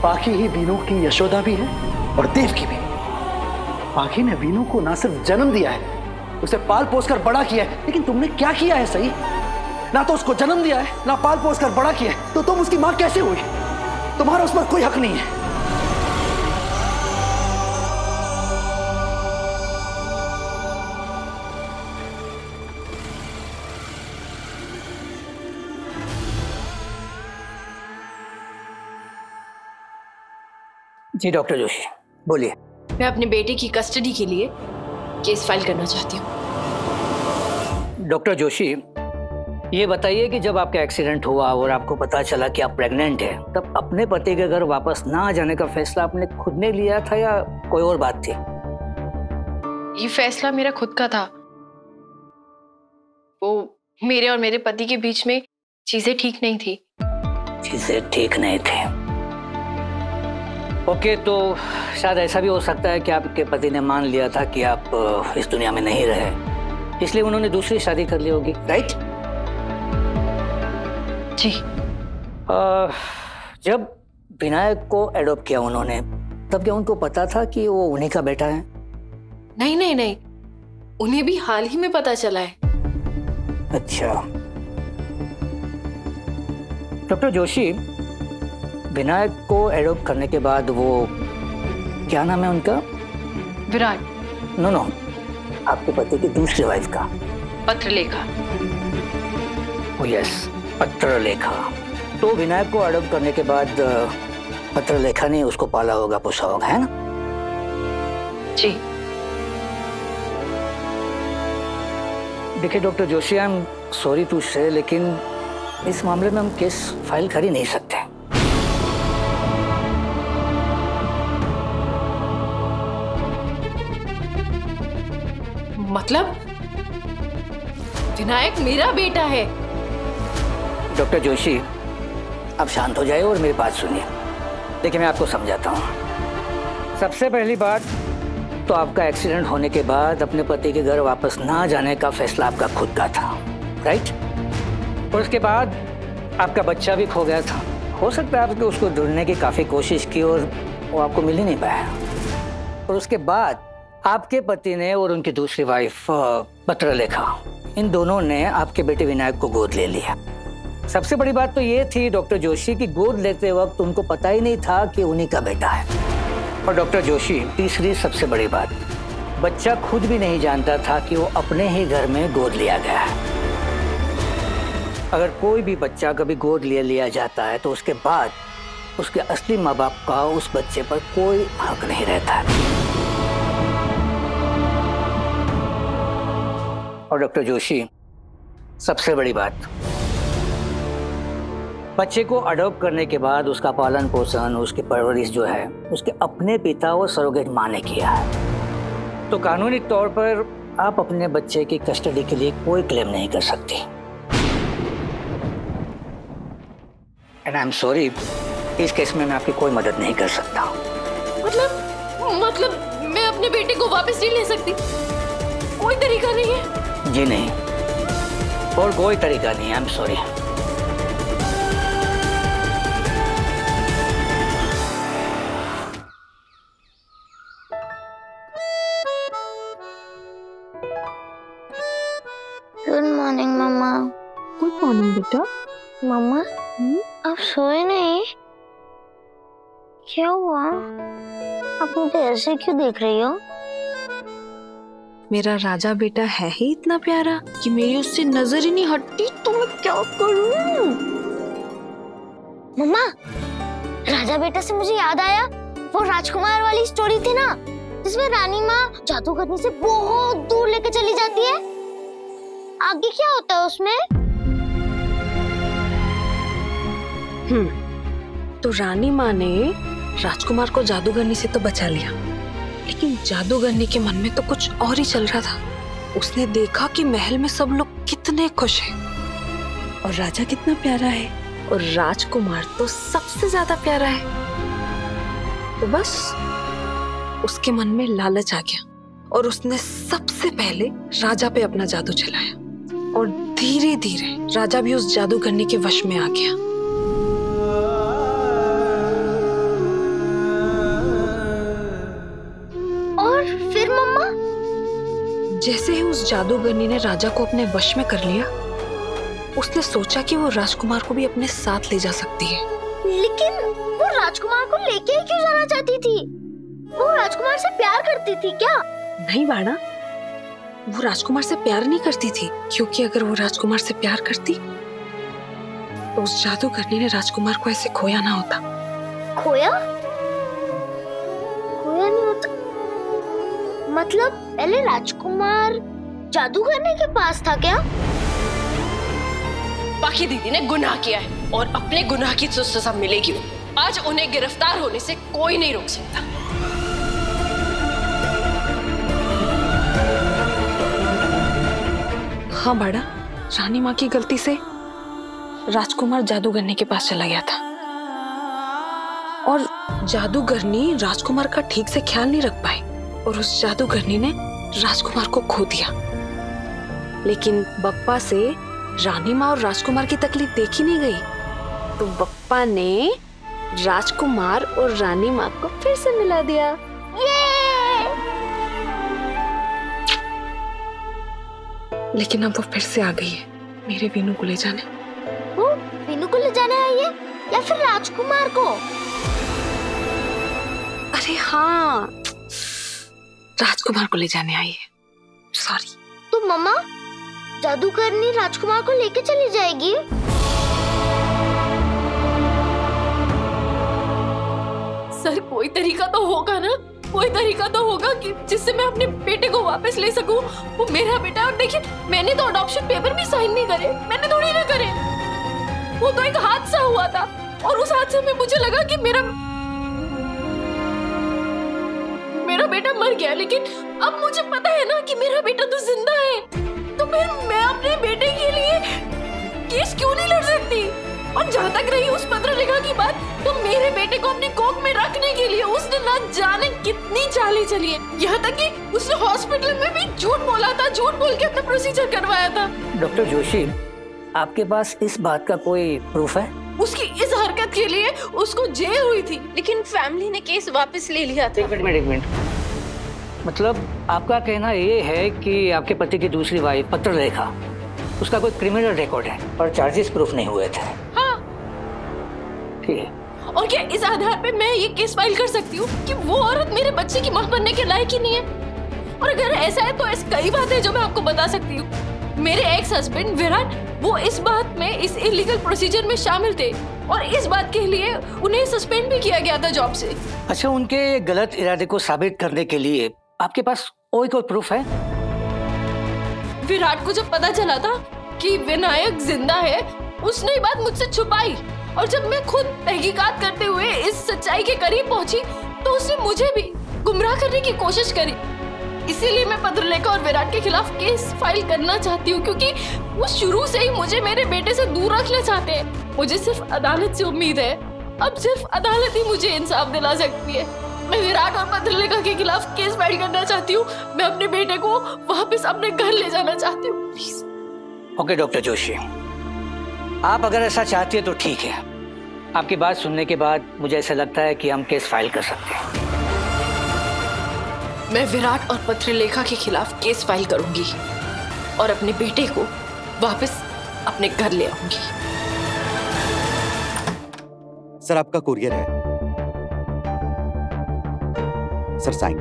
पाखी ही वीनू की यशोदा भी है और देव की भी। पाखी ने वीनू को ना सिर्फ जन्म दिया है, उसे पाल पोस कर बड़ा किया है, लेकिन तुमने क्या किया है सही? ना तो उसको जन्म दिया है, ना पाल पोस कर बड़ा किया है, तो तुम उसकी मां कैसे हुई? तुम्हारा उस पर कोई हक नहीं है। जी डॉक्टर जोशी, बोलिए। मैं अपने बेटे की कस्टडी के लिए केस फाइल करना चाहती हूँ। डॉक्टर जोशी, ये बताइए कि जब आपका एक्सीडेंट हुआ और आपको पता चला कि आप प्रेग्नेंट हैं, तब अपने पति के घर वापस ना जाने का फैसला आपने खुद ने लिया था या कोई और बात थी? ये फैसला मेरा खुद का था। वो मेरे और मेरे पति के बीच में चीजें ठीक नहीं थी। चीजें ठीक नहीं थी? ओके, तो शायद ऐसा भी हो सकता है कि आपके पति ने मान लिया था कि आप इस दुनिया में नहीं रहे, इसलिए उन्होंने दूसरी शादी कर ली होगी, राइट? जी। जब विनायक को एडॉप्ट किया उन्होंने, तब क्या उनको पता था कि वो उन्हीं का बेटा है? नहीं नहीं नहीं, उन्हें भी हाल ही में पता चला है। अच्छा। डॉक्टर जोशी, विनायक को एडॉप्ट करने के बाद वो, क्या नाम है उनका? विराट। नो, आपके पति की दूसरी वाइफ का? पत्रलेखा। यस, पत्रलेखा। तो विनायक को एडॉप्ट करने के बाद पत्रलेखा ने उसको पाला होगा, पोसा होगा, है ना? जी। देखिए doctor Joshi, I am sorry to say, लेकिन इस मामले में हम केस फाइल कर ही नहीं सकते। मतलब विनायक मेरा बेटा है? डॉक्टर जोशी, आप शांत हो जाइए और मेरी बात सुनिए। देखिए, मैं आपको समझाता हूँ। सबसे पहली बात तो, आपका एक्सीडेंट होने के बाद अपने पति के घर वापस ना जाने का फैसला आपका खुद का था, राइट? और उसके बाद आपका बच्चा भी खो गया था। हो सकता है आपने उसको ढूंढने की काफ़ी कोशिश की और वो आपको मिल ही नहीं पाया। और उसके बाद आपके पति ने और उनकी दूसरी वाइफ पत्रलेखा, इन दोनों ने आपके बेटे विनायक को गोद ले लिया। सबसे बड़ी बात तो ये थी डॉक्टर जोशी कि गोद लेते वक्त उनको पता ही नहीं था कि उन्हीं का बेटा है। और डॉक्टर जोशी, तीसरी सबसे बड़ी बात, बच्चा खुद भी नहीं जानता था कि वो अपने ही घर में गोद लिया गया है। अगर कोई भी बच्चा कभी गोद लिया जाता है तो उसके बाद उसके असली माँ बाप का उस बच्चे पर कोई हक नहीं रहता। और डॉक्टर जोशी, सबसे बड़ी बात, बच्चे को अडॉप्ट करने के बाद उसका पालन पोषण, उसकी परवरिश जो है, उसके अपने पिता और सरोगेट माँ ने किया है। तो कानूनी तौर पर आप अपने बच्चे की कस्टडी के लिए कोई क्लेम नहीं कर सकती। एंड आई एम सॉरी, इस केस में मैं आपकी कोई मदद नहीं कर सकता। मतलब मैं अपने बेटे को वापस नहीं ले सकती? कोई तरीका नहीं है? जी नहीं, और कोई तरीका नहीं। I am sorry. Good morning मम्मा। गुड मॉर्निंग बेटा। मम्मा, आप सोए नहीं? क्या हुआ? आप मुझे ऐसे क्यों देख रही हो? मेरा राजा बेटा है ही इतना प्यारा कि मेरी उससे नजर ही नहीं हटती, तो मैं क्या करूं? मम्मा, राजा बेटा से मुझे याद आया, वो राजकुमार वाली स्टोरी थी ना, जिसमें रानी माँ जादू करने से बहुत दूर लेके चली जाती है। आगे क्या होता है उसमें? तो रानी माँ ने राजकुमार को जादूगरनी से तो बचा लिया, लेकिन जादूगरनी के मन में तो कुछ और ही चल रहा था। उसने देखा कि महल में सब लोग कितने खुश हैं और राजा कितना प्यारा है, और राजकुमार तो सबसे ज्यादा प्यारा है। तो बस उसके मन में लालच आ गया और उसने सबसे पहले राजा पे अपना जादू चलाया, और धीरे धीरे राजा भी उस जादूगरनी के वश में आ गया। जैसे ही उस जादूगरनी ने राजा को अपने वश में कर लिया, उसने सोचा कि वो राजकुमार को भी अपने साथ ले जा सकती है। लेकिन वो राजकुमार को लेके ही क्यों जाना चाहती थी? वो राजकुमार से प्यार करती थी क्या? नहीं बाणा, वो राजकुमार से प्यार नहीं करती थी, क्योंकि अगर वो राजकुमार से प्यार करती तो उस जादूगरनी ने राजकुमार को ऐसे खोया ना होता। खोया? खोया नहीं होता मतलब पहले राजकुमार जादूगरनी के पास था क्या? बाकी दीदी ने गुनाह किया है और अपने गुनाह की तो सजा मिलेगी। आज उन्हें गिरफ्तार होने से कोई नहीं रोक सकता। हाँ बाड़ा, रानी माँ की गलती से राजकुमार जादूगरनी के पास चला गया था और जादूगरनी राजकुमार का ठीक से ख्याल नहीं रख पाई और उस जादूगरनी ने राजकुमार को खो दिया। लेकिन बप्पा से रानी माँ और राजकुमार की तकलीफ देखी नहीं गई, तो बप्पा ने राजकुमार और रानी माँ को फिर से मिला दिया। लेकिन अब वो फिर से आ गई है मेरे वीनू को ले जाने। वो वीनू को ले जाने आई है या फिर राजकुमार को? अरे हाँ, राजकुमार को ले जाने आई है। सॉरी। तो मम्मा, जादूगरनी राजकुमार को लेके चली जाएगी? सर कोई तरीका तो होगा ना, कोई तरीका तो होगा कि जिससे मैं अपने बेटे को वापस ले सकूं। वो मेरा बेटा है और देखिए मैंने तो अडॉप्शन पेपर भी साइन नहीं करे, मैंने थोड़ी ना करे। वो तो एक हादसा हुआ था और उस हादसे में मुझे लगा कि मेरा बेटा मर गया, लेकिन अब मुझे पता है ना कि मेरा बेटा तो जिंदा है। तो फिर मैं अपने बेटे के लिए केस क्यों नहीं लड़ सकती? और जहाँ तक रही उस पत्र लेखा की बात, तो मेरे बेटे को अपनी कोख में रखने के लिए उसने ना जाने कितनी चालें चली है। यहाँ तक कि उसने हॉस्पिटल में भी झूठ बोला था, झूठ बोल के अपना प्रोसीजर करवाया था। डॉक्टर जोशी, आपके पास इस बात का कोई प्रूफ है? उसकी इस हरकत के लिए उसको जेल हुई थी, लेकिन फैमिली ने केस वापस ले लिया था। एक मिनट। मतलब आपका कहना ये है कि आपके पति की दूसरी वाइफ पत्रलेखा, उसका कोई क्रिमिनल रिकॉर्ड है और चार्जेस प्रूफ नहीं हुए थे? हाँ। ठीक है। और क्या इस आधार पे मैं ये केस फाइल कर सकती हूँ कि वो औरत मेरे बच्चे की मां बनने के लायक ही नहीं है? और अगर ऐसा है तो ऐसी कई बातें जो मैं आपको बता सकती हूँ। मेरे एक्स हस्बैंड विराट, वो इस बात में, इस इलीगल प्रोसीजर में शामिल थे और इस बात के लिए उन्हें सस्पेंड भी किया गया था जॉब से। अच्छा, उनके गलत इरादे को साबित करने के लिए आपके पास और कोई प्रूफ है? विराट को जब पता चला था कि विनायक जिंदा है, उसने ये बात मुझसे छुपाई और जब मैं खुद तहकीकात करते हुए इस सच्चाई के करीब पहुंची तो उसने मुझे भी गुमराह करने की कोशिश करी। इसीलिए मैं पत्रलेखा और विराट के खिलाफ केस फाइल करना चाहती हूँ, क्योंकि वो शुरू से ही मुझे मेरे बेटे से दूर रखना चाहते हैं। मुझे सिर्फ अदालत से उम्मीद है, अब सिर्फ अदालत ही मुझे इंसाफ दिला सकती है। मैं विराट और पत्रलेखा के खिलाफ केस फाइल करना चाहती हूँ। मैं अपने बेटे को वापस अपने घर ले जाना चाहती हूँ, प्लीज। ओके डॉक्टर जोशी, आप अगर ऐसा चाहती है तो ठीक है। आपकी बात सुनने के बाद मुझे ऐसा लगता है कि हम केस फाइल कर सकते हैं। मैं विराट और पत्रलेखा के खिलाफ केस फाइल करूंगी और अपने बेटे को वापस अपने घर ले आऊंगी। सर, आपका कुरियर है। Sir, sign.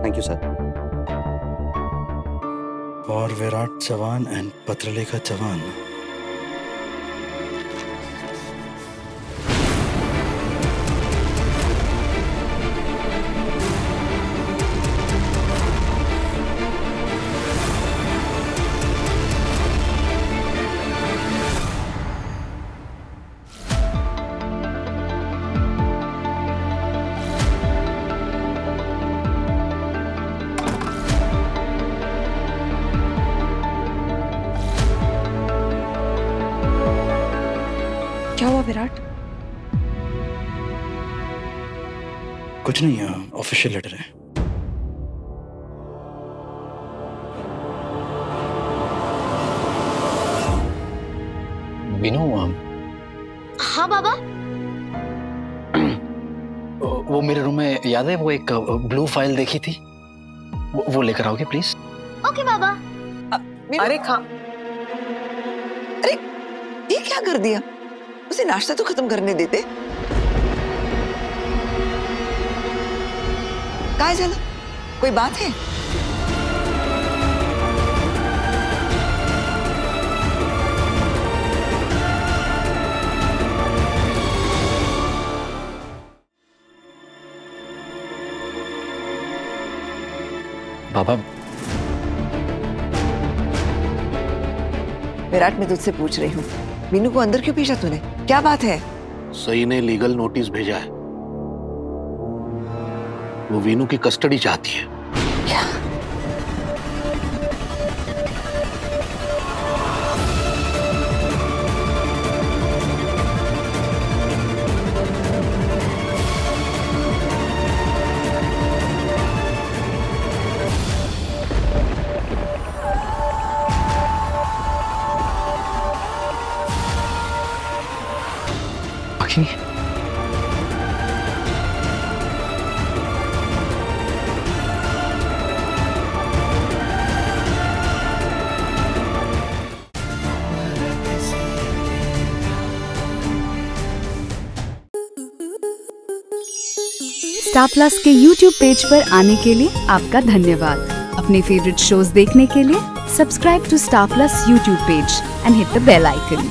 Thank you sir. और विराट चौहान एंड पत्रलेखा चौहान। क्या हुआ विराट? कुछ नहीं, ऑफिशियल लेटर है। वीनू, हाँ बाबा। वो मेरे रूम में याद है, वो एक ब्लू फाइल देखी थी, वो लेकर आओगे प्लीज? ओके बाबा। अरे अरे ये क्या कर दिया? उसे नाश्ता तो खत्म करने देते। कहाँ चला? कोई बात है? बाबा, विराट, मैं तुझसे पूछ रही हूँ, मीनू को अंदर क्यों भेजा तूने? क्या बात है? सई ने लीगल नोटिस भेजा है। वो वीनू की कस्टडी चाहती है। क्या? स्टार प्लस के YouTube पेज पर आने के लिए आपका धन्यवाद। अपने फेवरेट शोज देखने के लिए subscribe to Star Plus YouTube page and hit the bell icon.